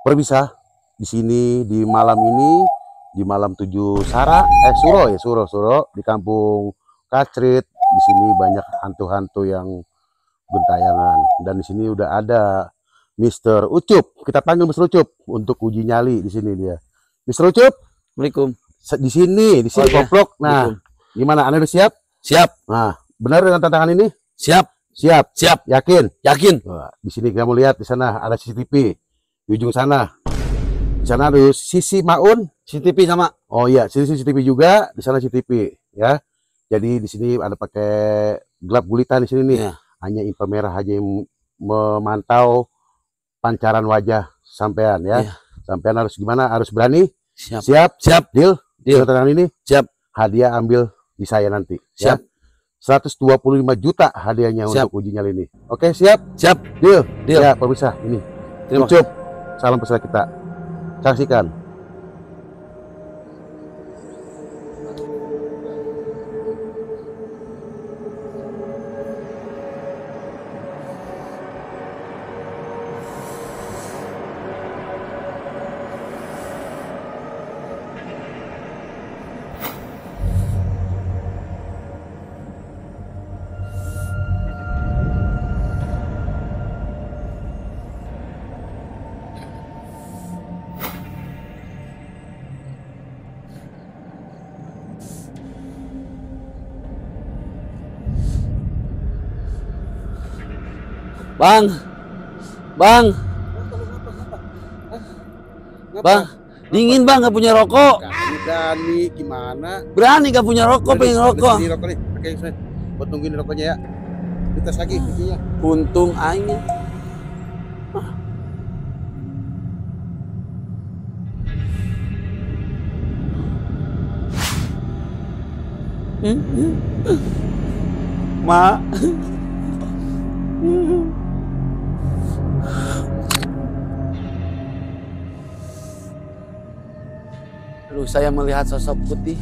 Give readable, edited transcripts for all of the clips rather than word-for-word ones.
Perpisah di sini di malam ini, di malam 7 Suro di kampung Kacrit. Di sini banyak hantu-hantu yang gentayangan, dan di sini udah ada Mister Ucup. Kita panggil Mister Ucup untuk uji nyali di sini dia. Mister Ucup, Assalamualaikum. Di sini Koplok. Nah, gimana? Anda udah siap? Siap. Nah, benar dengan tantangan ini? Siap. Yakin? Nah, di sini kamu lihat, di sana ada CCTV. Di ujung sana. Di sana ada sisi Maun, CCTV sama. Oh iya, sini CCTV juga, di sana CCTV ya. Jadi di sini ada pakai gelap gulita di sini nih. Ya. Hanya inframerah aja yang memantau pancaran wajah sampean ya. Sampean harus gimana? Harus berani. Siap. Deal. Tantangan ini. Siap. Hadiah ambil di saya nanti. Siap. Ya? 125 juta hadiahnya untuk uji nyali ini. Oke, siap? Deal. Ya, pemirsa ini. Terima kasih. Salam peserta kita. Saksikan. Bang, dingin bang, nggak punya rokok. Berani gimana? Berani nggak punya rokok, pengen rokok. Ini rokok nih, pakai saya. Buat nungguin rokoknya ya. Dites lagi bijinya. Untung aing. Ma. Aduh, saya melihat sosok putih.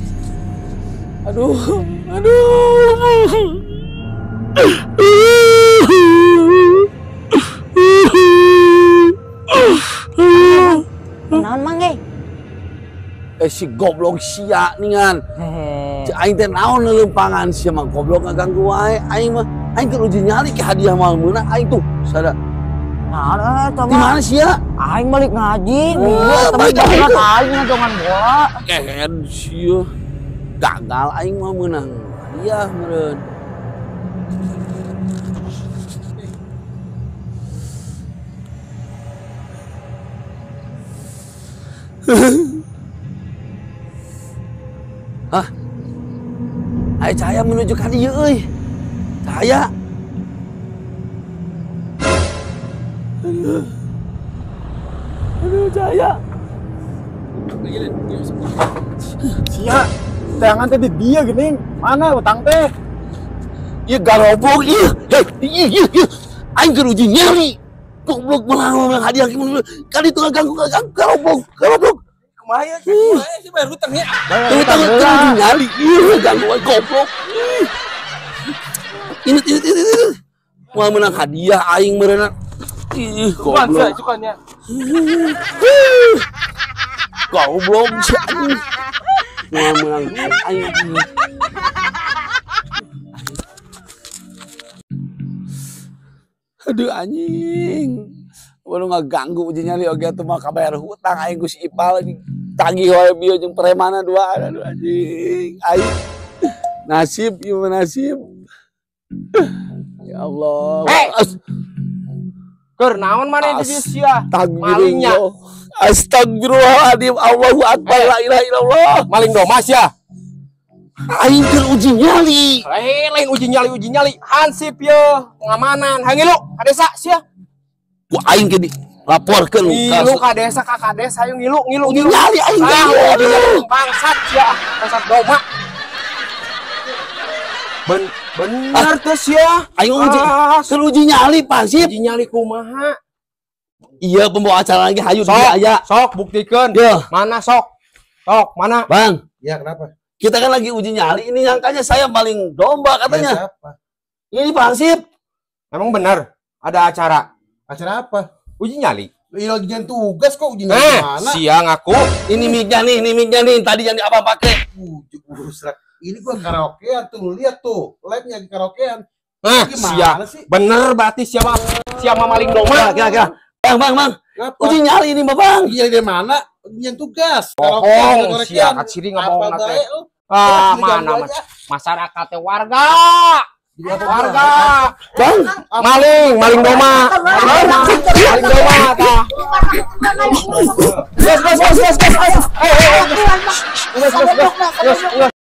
Aduh. Naon mang Si goblok sia ningan. Aing teh naon leumpangan sia mah goblok ngaganggu wae. Aing mah keur uji nyali ke hadiah mah meunang aing tuh. Sada. Nah, Di mana sia? aing balik ngaji, tapi banget aing ngadongan bola. Keren sia. Gagal aing mah meunang hadiah meureun. Hah? Ayo cahaya menuju ka dieu euy. Cahaya. Aduh cahaya. Sia, tangan teh di dia geuning. Mana utang teh? Ieu garobog ieu. Ieu. Aing keur uji nyali. Goblok meunang hadiah kali itu ganggu garobog. Kumaha ya? Sih bayar hutangnya. Utang uji nyali. Ieu ganggu goblok. Ini. Mau menang hadiah aing meureunna. Ih, goblok. Sukanya. Goblok anjing. Mau menang aing. Aduh anjing. Waduh ngaganggu uji nyali oge atuh mah kabayar hutang aing ku si Ipal tagih wae bieu jeung premana duaan. Aduh anjing. Aing nasib ieu nasib. Ya Allah. Keur naon mana di sia? Malingnya. Astagfirullahaladzim. Allahu Akbar. La ilaha illallah. Maling domas ya? Aing keur uji nyali. Lain uji nyali. Hansip ye, pengamanan. Hangilu ka desa sia. Ku aing ke di laporkeun Ngilu ka desa ayo ngilu. Nyali aing ngilu. Bangsat sia, bangsat doma. Bener tuh sia. Aing uji nyali pasif. Uji nyali kumaha? Iya pembawa acara lagi hayu Sok, aya. Sok buktikan. Ya. Mana sok? Sok, mana? Bang. Ya, kenapa? Kita kan lagi uji nyali. Ini nyangkanya saya paling domba katanya. Ya, siapa? Ini Pak Hansip. Emang benar ada acara? Acara apa? Uji nyali. Iya lagi jangan tugas kok ujian Nah, gimana? siang aku. Ini mic-nya nih, tadi yang abang pakai. Bujuk busrak. Ini gua karaokean tuh, lu lihat tuh, live-nya karaokean. Nah, Gimana siang. sih? Bener berarti siapa maling doma. Kira-kira. Bang. Ngapa? Uji nyali ini, Bang. Iya dari mana? Ujian tugas. Bohong, siang kat sini nggak bohong Apa nate. baik lu? Ah, Lu mana ganggu mas? aja. Masyarakatnya warga. Jadi apa Warga. Bang. Maling doma. Maling doma. Tah. Gas. Gas.